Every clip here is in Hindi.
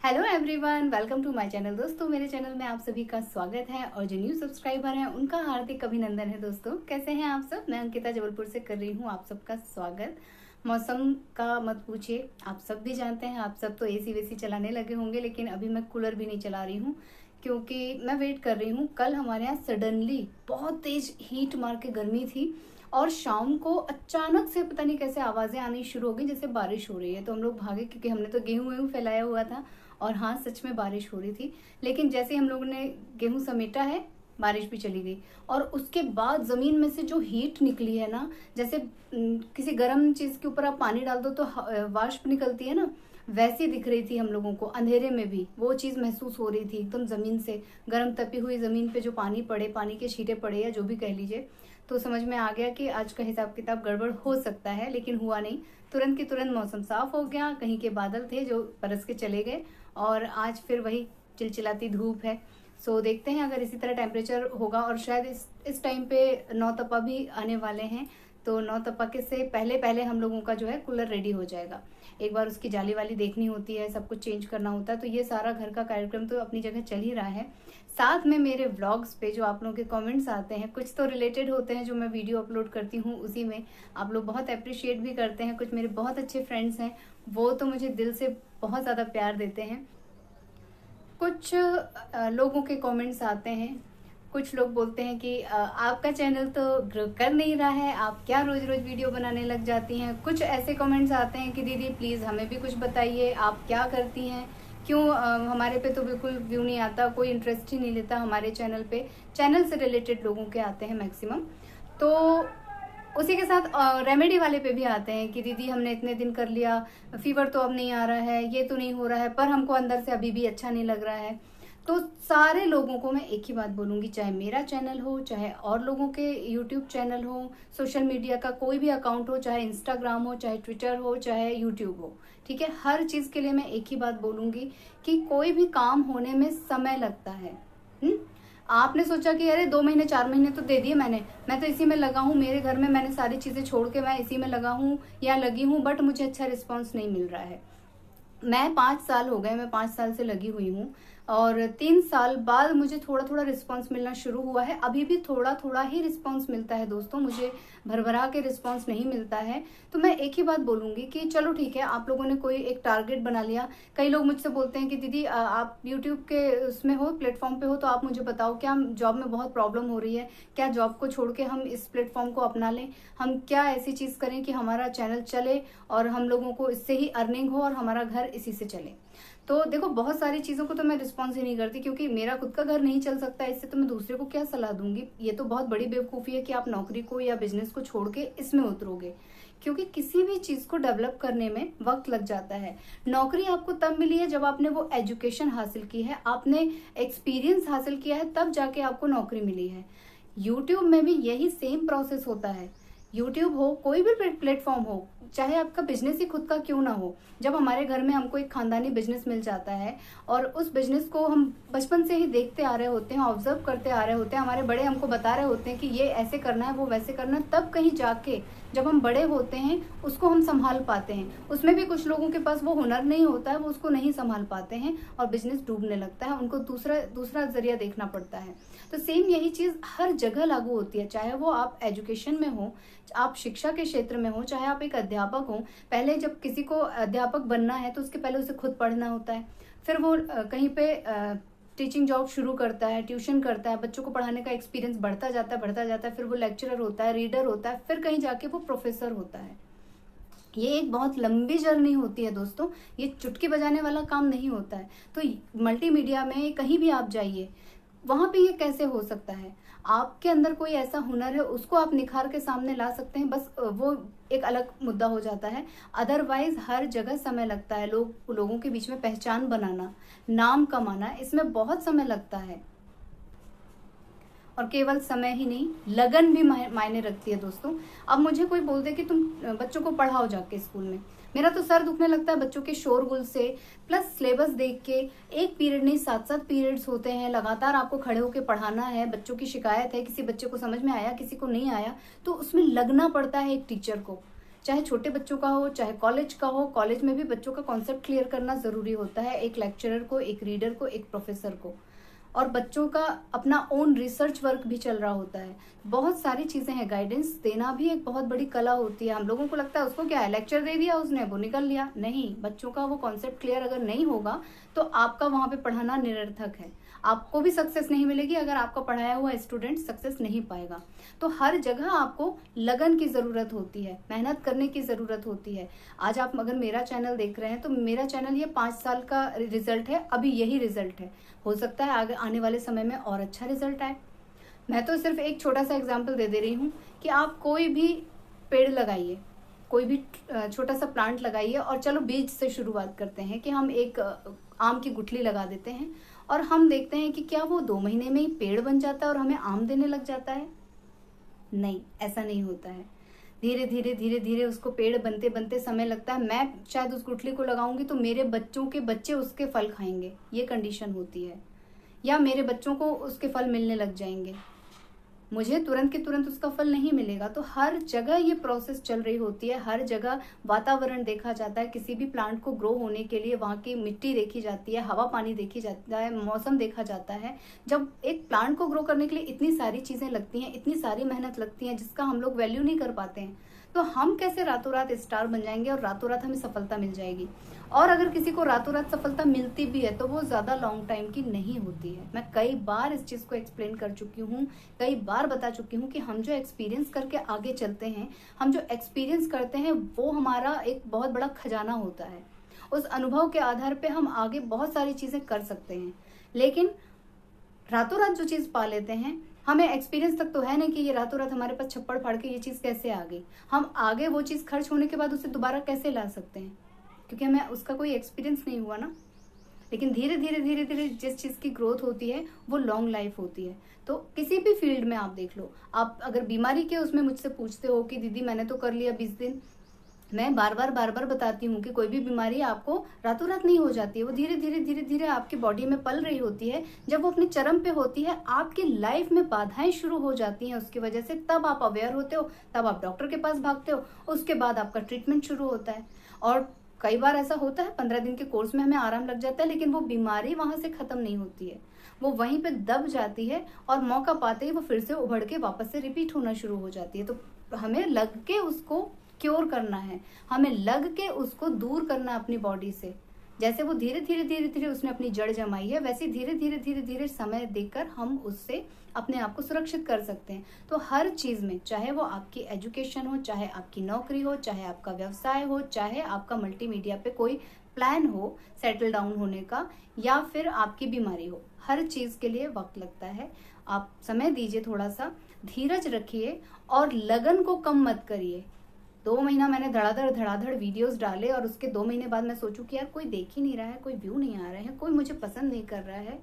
Hello everyone, welcome to my channel. दोस्तों, मेरे चैनल में आप सभी का स्वागत है और जो न्यू सब्सक्राइबर हैं उनका हार्दिक अभिनंदन है। दोस्तों, कैसे हैं आप सब? मैं अंकिता जबलपुर से कर रही हूँ आप सबका स्वागत। मौसम का मत पूछिए, आप सब भी जानते हैं, आप सब तो एसी वेसी चलाने लगे होंगे, लेकिन अभी मैं कूलर भी नहीं चला रही हूँ क्योंकि मैं वेट कर रही हूँ। कल हमारे यहाँ सडनली बहुत तेज हीट मार के गर्मी थी और शाम को अचानक से पता नहीं कैसे आवाजें आनी शुरू हो गई जैसे बारिश हो रही है। तो हम लोग भागे क्योंकि हमने तो गेहूं वेहूं फैलाया हुआ था और हाँ, सच में बारिश हो रही थी। लेकिन जैसे ही हम लोगों ने गेहूं समेटा है, बारिश भी चली गई। और उसके बाद जमीन में से जो हीट निकली है ना, जैसे किसी गर्म चीज के ऊपर आप पानी डाल दो तो वाष्प निकलती है ना, वैसी दिख रही थी हम लोगों को। अंधेरे में भी वो चीज महसूस हो रही थी एकदम। जमीन से गर्म तपी हुई जमीन पे जो पानी पड़े, पानी के छींटे पड़े या जो भी कह लीजिए, तो समझ में आ गया कि आज का हिसाब किताब गड़बड़ हो सकता है। लेकिन हुआ नहीं, तुरंत की तुरंत मौसम साफ हो गया। कहीं के बादल थे जो बरस के चले गए और आज फिर वही चिलचिलाती धूप है। सो देखते हैं अगर इसी तरह टेम्परेचर होगा। और शायद इस टाइम पे नौ तपा भी आने वाले हैं, तो नौ तपा के से पहले पहले हम लोगों का जो है कूलर रेडी हो जाएगा। एक बार उसकी जाली वाली देखनी होती है, सब कुछ चेंज करना होता है। तो ये सारा घर का कार्यक्रम तो अपनी जगह चल ही रहा है। साथ में मेरे व्लॉग्स पे जो आप लोगों के कमेंट्स आते हैं, कुछ तो रिलेटेड होते हैं जो मैं वीडियो अपलोड करती हूँ, उसी में आप लोग बहुत अप्रिशिएट भी करते हैं। कुछ मेरे बहुत अच्छे फ्रेंड्स हैं, वो तो मुझे दिल से बहुत ज़्यादा प्यार देते हैं। कुछ लोगों के कमेंट्स आते हैं, कुछ लोग बोलते हैं कि आपका चैनल तो ग्रो कर नहीं रहा है, आप क्या रोज रोज वीडियो बनाने लग जाती हैं। कुछ ऐसे कमेंट्स आते हैं कि दीदी प्लीज़ हमें भी कुछ बताइए, आप क्या करती हैं, क्यों हमारे पे तो बिल्कुल व्यू नहीं आता, कोई इंटरेस्ट ही नहीं लेता हमारे चैनल पे। चैनल से रिलेटेड लोगों के आते हैं मैक्सिमम। तो उसी के साथ रेमेडी वाले पे भी आते हैं कि दीदी हमने इतने दिन कर लिया, फीवर तो अब नहीं आ रहा है, ये तो नहीं हो रहा है, पर हमको अंदर से अभी भी अच्छा नहीं लग रहा है। तो सारे लोगों को मैं एक ही बात बोलूंगी, चाहे मेरा चैनल हो, चाहे और लोगों के यूट्यूब चैनल हो, सोशल मीडिया का कोई भी अकाउंट हो, चाहे इंस्टाग्राम हो, चाहे ट्विटर हो, चाहे यूट्यूब हो, ठीक है, हर चीज के लिए मैं एक ही बात बोलूंगी कि कोई भी काम होने में समय लगता है। आपने सोचा कि अरे 2 महीने 4 महीने तो दे दिए मैं तो इसी में लगा हूँ, मेरे घर में मैंने सारी चीजें छोड़ के मैं इसी में लगा हूँ या लगी हूँ, बट मुझे अच्छा रिस्पॉन्स नहीं मिल रहा है। मैं 5 साल हो गए, मैं 5 साल से लगी हुई हूँ और 3 साल बाद मुझे थोड़ा थोड़ा रिस्पांस मिलना शुरू हुआ है। अभी भी थोड़ा थोड़ा ही रिस्पांस मिलता है दोस्तों, मुझे भरभरा के रिस्पांस नहीं मिलता है। तो मैं एक ही बात बोलूंगी कि चलो ठीक है, आप लोगों ने कोई एक टारगेट बना लिया। कई लोग मुझसे बोलते हैं कि दीदी आप यूट्यूब के उसमें हो, प्लेटफॉर्म पे हो, तो आप मुझे बताओ क्या जॉब में बहुत प्रॉब्लम हो रही है, क्या जॉब को छोड़ के हम इस प्लेटफॉर्म को अपना लें, हम क्या ऐसी चीज करें कि हमारा चैनल चले और हम लोगों को इससे ही अर्निंग हो और हमारा घर इसी से चले। तो देखो, बहुत सारी चीजों को तो मैं रिस्पॉन्स ही नहीं करती क्योंकि मेरा खुद का घर नहीं चल सकता, इससे तो मैं दूसरे को क्या सलाह दूंगी। ये तो बहुत बड़ी बेवकूफी है कि आप नौकरी को या बिजनेस को छोड़ के इसमें उतरोगे, क्योंकि किसी भी चीज को डेवलप करने में वक्त लग जाता है। नौकरी आपको तब मिली है जब आपने वो एजुकेशन हासिल की है, आपने एक्सपीरियंस हासिल किया है, तब जाके आपको नौकरी मिली है। यूट्यूब में भी यही सेम प्रोसेस होता है। यूट्यूब हो, कोई भी प्लेटफॉर्म हो, चाहे आपका बिजनेस ही खुद का क्यों ना हो, जब हमारे घर में हमको एक खानदानी बिजनेस मिल जाता है और उस बिजनेस को हम बचपन से ही देखते आ रहे होते हैं, ऑब्जर्व करते आ रहे होते हैं, हमारे बड़े हमको बता रहे होते हैं कि ये ऐसे करना है, वो वैसे करना है, तब कहीं जाके जब हम बड़े होते हैं उसको हम संभाल पाते हैं। उसमें भी कुछ लोगों के पास वो हुनर नहीं होता है, वो उसको नहीं संभाल पाते हैं और बिजनेस डूबने लगता है, उनको दूसरा जरिया देखना पड़ता है। तो सेम यही चीज हर जगह लागू होती है, चाहे वो आप एजुकेशन में हो, आप शिक्षा के क्षेत्र में हो, चाहे आप एक अध्यापक हो। पहले जब किसी को अध्यापक बनना है तो उसके पहले उसे खुद पढ़ना होता है, फिर वो कहीं पे टीचिंग जॉब शुरू करता है, ट्यूशन करता है, बच्चों को पढ़ाने का एक्सपीरियंस बढ़ता जाता है, फिर वो लेक्चरर होता है, रीडर होता है, फिर कहीं जाके वो प्रोफेसर होता है। ये एक बहुत लंबी जर्नी होती है दोस्तों, ये चुटकी बजाने वाला काम नहीं होता है। तो मल्टीमीडिया में कहीं भी आप जाइए, वहां पे ये कैसे हो सकता है? आपके अंदर कोई ऐसा हुनर है, उसको आप निखार के सामने ला सकते हैं, बस वो एक अलग मुद्दा हो जाता है। अदरवाइज हर जगह समय लगता है। लोगों के बीच में पहचान बनाना, नाम कमाना, इसमें बहुत समय लगता है। और केवल समय ही नहीं, लगन भी मायने रखती है दोस्तों। अब मुझे कोई बोल दे कि तुम बच्चों को पढ़ाओ जाके स्कूल में, मेरा तो सर दुखने लगता है बच्चों के शोरगुल से, प्लस सिलेबस देख के। एक पीरियड नहीं, 7-7 पीरियड्स होते हैं, लगातार आपको खड़े होके पढ़ाना है। बच्चों की शिकायत है, किसी बच्चे को समझ में आया, किसी को नहीं आया, तो उसमें लगना पड़ता है एक टीचर को। चाहे छोटे बच्चों का हो चाहे कॉलेज का हो, कॉलेज में भी बच्चों का कॉन्सेप्ट क्लियर करना ज़रूरी होता है, एक लेक्चरर को, एक रीडर को, एक प्रोफेसर को। और बच्चों का अपना ओन रिसर्च वर्क भी चल रहा होता है, बहुत सारी चीज़ें हैं। गाइडेंस देना भी एक बहुत बड़ी कला होती है। हम लोगों को लगता है उसको क्या है, लेक्चर दे दिया उसने, वो निकल लिया। नहीं, बच्चों का वो कॉन्सेप्ट क्लियर अगर नहीं होगा तो आपका वहाँ पे पढ़ाना निरर्थक है। आपको भी सक्सेस नहीं मिलेगी अगर आपका पढ़ाया हुआ स्टूडेंट सक्सेस नहीं पाएगा। तो हर जगह आपको लगन की ज़रूरत होती है, मेहनत करने की ज़रूरत होती है। आज आप अगर मेरा चैनल देख रहे हैं तो मेरा चैनल ये 5 साल का रिजल्ट है, अभी यही रिजल्ट है। हो सकता है आगे आने वाले समय में और अच्छा रिजल्ट आए। मैं तो सिर्फ एक छोटा सा एग्जाम्पल दे रही हूँ कि आप कोई भी पेड़ लगाइए, कोई भी छोटा सा प्लांट लगाइए, और चलो बीज से शुरुआत करते हैं कि हम एक आम की गुठली लगा देते हैं और हम देखते हैं कि क्या वो 2 महीने में ही पेड़ बन जाता है और हमें आम देने लग जाता है। नहीं, ऐसा नहीं होता है। धीरे धीरे धीरे धीरे उसको पेड़ बनते बनते समय लगता है। मैं शायद उस गुठली को लगाऊंगी तो मेरे बच्चों के बच्चे उसके फल खाएंगे, ये कंडीशन होती है, या मेरे बच्चों को उसके फल मिलने लग जाएंगे, मुझे तुरंत के तुरंत उसका फल नहीं मिलेगा। तो हर जगह ये प्रोसेस चल रही होती है, हर जगह वातावरण देखा जाता है। किसी भी प्लांट को ग्रो होने के लिए वहाँ की मिट्टी देखी जाती है, हवा पानी देखी जाता है, मौसम देखा जाता है। जब एक प्लांट को ग्रो करने के लिए इतनी सारी चीज़ें लगती हैं, इतनी सारी मेहनत लगती है जिसका हम लोग वैल्यू नहीं कर पाते हैं, तो हम कैसे रातों रात स्टार बन जाएंगे और रातों रात हमें सफलता मिल जाएगी। और अगर किसी को रातों रात सफलता मिलती भी है तो वो ज़्यादा लॉन्ग टाइम की नहीं होती है। मैं कई बार इस चीज़ को एक्सप्लेन कर चुकी हूँ, कई बार बता चुकी हूँ कि हम जो एक्सपीरियंस करके आगे चलते हैं, हम जो एक्सपीरियंस करते हैं वो हमारा एक बहुत बड़ा खजाना होता है। उस अनुभव के आधार पे हम आगे बहुत सारी चीज़ें कर सकते हैं। लेकिन रातों रात जो चीज़ पा लेते हैं, हमें एक्सपीरियंस तक तो है नहीं कि ये रातों रात हमारे पास छप्पड़ फाड़ के ये चीज़ कैसे आ गई। हम आगे वो चीज़ खर्च होने के बाद उसे दोबारा कैसे ला सकते हैं, क्योंकि हमें उसका कोई एक्सपीरियंस नहीं हुआ ना। लेकिन धीरे धीरे धीरे धीरे जिस चीज़ की ग्रोथ होती है वो लॉन्ग लाइफ होती है। तो किसी भी फील्ड में आप देख लो, आप अगर बीमारी के उसमें मुझसे पूछते हो कि दीदी मैंने तो कर लिया 20 दिन, मैं बार बार बताती हूँ कि कोई भी बीमारी आपको रातों रात नहीं हो जाती है। वो धीरे धीरे आपकी बॉडी में पल रही होती है। जब वो अपने चरम पे होती है, आपकी लाइफ में बाधाएं शुरू हो जाती हैं उसकी वजह से, तब आप अवेयर होते हो, तब आप डॉक्टर के पास भागते हो, उसके बाद आपका ट्रीटमेंट शुरू होता है। और कई बार ऐसा होता है 15 दिन के कोर्स में हमें आराम लग जाता है, लेकिन वो बीमारी वहां से खत्म नहीं होती है, वो वहीं पे दब जाती है और मौका पाते ही वो फिर से उभड़ के वापस से रिपीट होना शुरू हो जाती है। तो हमें लग के उसको क्योर करना है, हमें लग के उसको दूर करना है अपनी बॉडी से। जैसे वो धीरे धीरे उसने अपनी जड़ जमाई है, वैसे धीरे धीरे समय देकर हम उससे अपने आप को सुरक्षित कर सकते हैं। तो हर चीज में, चाहे वो आपकी एजुकेशन हो, चाहे आपकी नौकरी हो, चाहे आपका व्यवसाय हो, चाहे आपका मल्टीमीडिया पे कोई प्लान हो सेटल डाउन होने का, या फिर आपकी बीमारी हो, हर चीज के लिए वक्त लगता है। आप समय दीजिए, थोड़ा सा धीरज रखिए और लगन को कम मत करिए। 2 महीना मैंने धड़ाधड़ वीडियोस डाले और उसके 2 महीने बाद मैं सोचूं कि यार कोई देख ही नहीं रहा है, कोई व्यू नहीं आ रहे हैं, कोई मुझे पसंद नहीं कर रहा है।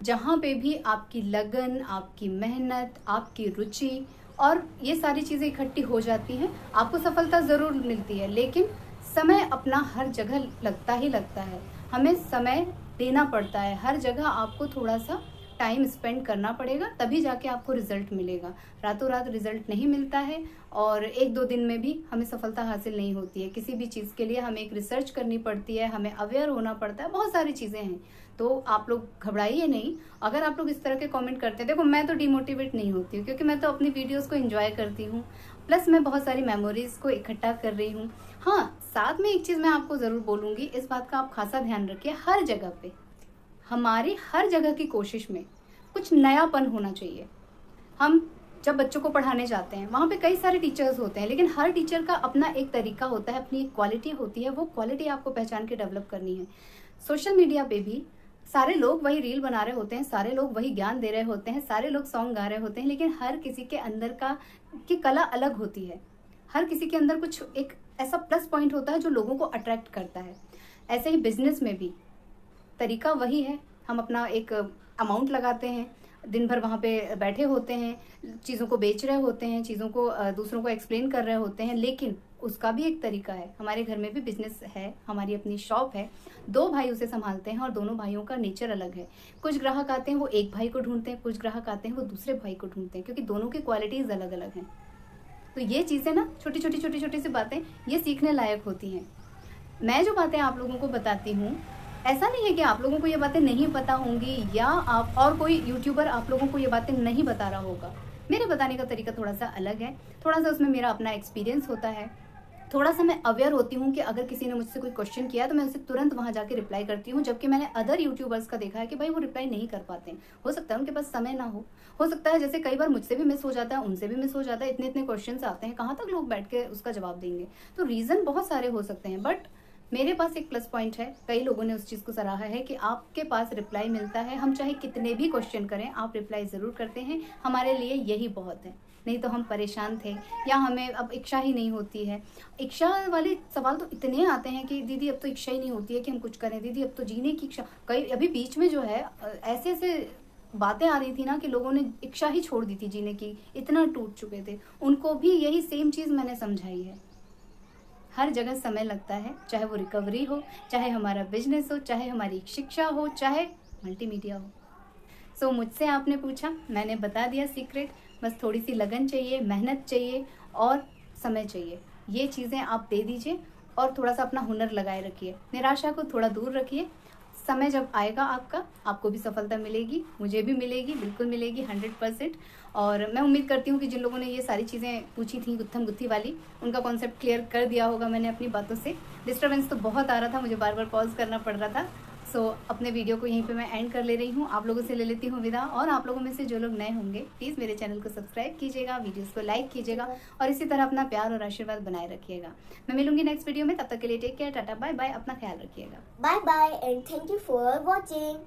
जहाँ पे भी आपकी लगन, आपकी मेहनत, आपकी रुचि और ये सारी चीज़ें इकट्ठी हो जाती हैं, आपको सफलता ज़रूर मिलती है। लेकिन समय अपना हर जगह लगता ही लगता है, हमें समय देना पड़ता है, हर जगह आपको थोड़ा सा टाइम स्पेंड करना पड़ेगा, तभी जाके आपको रिजल्ट मिलेगा। रातों रात रिजल्ट नहीं मिलता है और 1-2 दिन में भी हमें सफलता हासिल नहीं होती है। किसी भी चीज़ के लिए हमें एक रिसर्च करनी पड़ती है, हमें अवेयर होना पड़ता है, बहुत सारी चीज़ें हैं। तो आप लोग घबराइए नहीं। अगर आप लोग इस तरह के कमेंट करते हैं, देखो मैं तो डिमोटिवेट नहीं होती हूँ, क्योंकि मैं तो अपनी वीडियोस को एंजॉय करती हूँ, प्लस मैं बहुत सारी मेमोरीज को इकट्ठा कर रही हूँ। हाँ, साथ में एक चीज़ मैं आपको ज़रूर बोलूँगी, इस बात का आप खासा ध्यान रखिए, हर जगह पे, हमारी हर जगह की कोशिश में कुछ नयापन होना चाहिए। हम जब बच्चों को पढ़ाने जाते हैं, वहाँ पे कई सारे टीचर्स होते हैं, लेकिन हर टीचर का अपना एक तरीका होता है, अपनी एक क्वालिटी होती है, वो क्वालिटी आपको पहचान के डेवलप करनी है। सोशल मीडिया पे भी सारे लोग वही रील बना रहे होते हैं, सारे लोग वही ज्ञान दे रहे होते हैं, सारे लोग सॉन्ग गा रहे होते हैं, लेकिन हर किसी के अंदर की कला अलग होती है। हर किसी के अंदर कुछ एक ऐसा प्लस पॉइंट होता है जो लोगों को अट्रैक्ट करता है। ऐसे ही बिजनेस में भी तरीका वही है। हम अपना एक अमाउंट लगाते हैं, दिन भर वहाँ पे बैठे होते हैं, चीज़ों को बेच रहे होते हैं, चीज़ों को दूसरों को एक्सप्लेन कर रहे होते हैं, लेकिन उसका भी एक तरीका है। हमारे घर में भी बिजनेस है, हमारी अपनी शॉप है, 2 भाई उसे संभालते हैं और दोनों भाइयों का नेचर अलग है। कुछ ग्राहक आते हैं वो एक भाई को ढूंढते हैं, कुछ ग्राहक आते हैं वो दूसरे भाई को ढूंढते हैं, क्योंकि दोनों की क्वालिटीज अलग अलग हैं। तो ये चीज़ें ना छोटी छोटी सी बातें ये सीखने लायक होती हैं। मैं जो बातें आप लोगों को बताती हूँ, ऐसा नहीं है कि आप लोगों को ये बातें नहीं पता होंगी या आप और कोई यूट्यूबर आप लोगों को ये बातें नहीं बता रहा होगा। मेरे बताने का तरीका थोड़ा सा अलग है, थोड़ा सा उसमें मेरा अपना एक्सपीरियंस होता है, थोड़ा सा मैं अवेयर होती हूँ कि अगर किसी ने मुझसे कोई क्वेश्चन किया तो मैं उसे तुरंत वहाँ जाके रिप्लाई करती हूँ, जबकि मैंने अदर यूट्यूबर्स का देखा है कि भाई वो रिप्लाई नहीं कर पाते हैं। हो सकता है उनके पास समय ना हो सकता है जैसे कई बार मुझसे भी मिस हो जाता है, उनसे भी मिस हो जाता है, इतने क्वेश्चन आते हैं, कहाँ तक लोग बैठ के उसका जवाब देंगे। तो रीज़न बहुत सारे हो सकते हैं, बट मेरे पास एक प्लस पॉइंट है, कई लोगों ने उस चीज़ को सराहा है कि आपके पास रिप्लाई मिलता है। हम चाहे कितने भी क्वेश्चन करें, आप रिप्लाई ज़रूर करते हैं, हमारे लिए यही बहुत है। नहीं तो हम परेशान थे या हमें अब इच्छा ही नहीं होती है। इच्छा वाले सवाल तो इतने आते हैं कि दीदी अब तो इच्छा ही नहीं होती है कि हम कुछ करें, दीदी अब तो जीने की इच्छा। कई अभी बीच में जो है ऐसे ऐसे बातें आ रही थी ना कि लोगों ने इच्छा ही छोड़ दी थी जीने की, इतना टूट चुके थे। उनको भी यही सेम चीज़ मैंने समझाई है। हर जगह समय लगता है, चाहे वो रिकवरी हो, चाहे हमारा बिजनेस हो, चाहे हमारी शिक्षा हो, चाहे मल्टीमीडिया हो। सो मुझसे आपने पूछा, मैंने बता दिया सीक्रेट। बस थोड़ी सी लगन चाहिए, मेहनत चाहिए और समय चाहिए। ये चीज़ें आप दे दीजिए और थोड़ा सा अपना हुनर लगाए रखिए, निराशा को थोड़ा दूर रखिए। समय जब आएगा आपका, आपको भी सफलता मिलेगी, मुझे भी मिलेगी, बिल्कुल मिलेगी 100%। और मैं उम्मीद करती हूँ कि जिन लोगों ने ये सारी चीज़ें पूछी थी गुत्थम गुत्थी वाली, उनका कॉन्सेप्ट क्लियर कर दिया होगा मैंने अपनी बातों से। डिस्टर्बेंस तो बहुत आ रहा था, मुझे बार बार पॉज करना पड़ रहा था। सो अपने वीडियो को यहीं पे मैं एंड कर ले रही हूँ, आप लोगों से ले लेती हूँ विदा। और आप लोगों में से जो लोग नए होंगे प्लीज़ मेरे चैनल को सब्सक्राइब कीजिएगा, वीडियोस को लाइक कीजिएगा और इसी तरह अपना प्यार और आशीर्वाद बनाए रखिएगा। मैं मिलूंगी नेक्स्ट वीडियो में, तब तक के लिए टेक केयर, टाटा बाय बाय, अपना ख्याल रखिएगा। Bye bye and thank you for watching.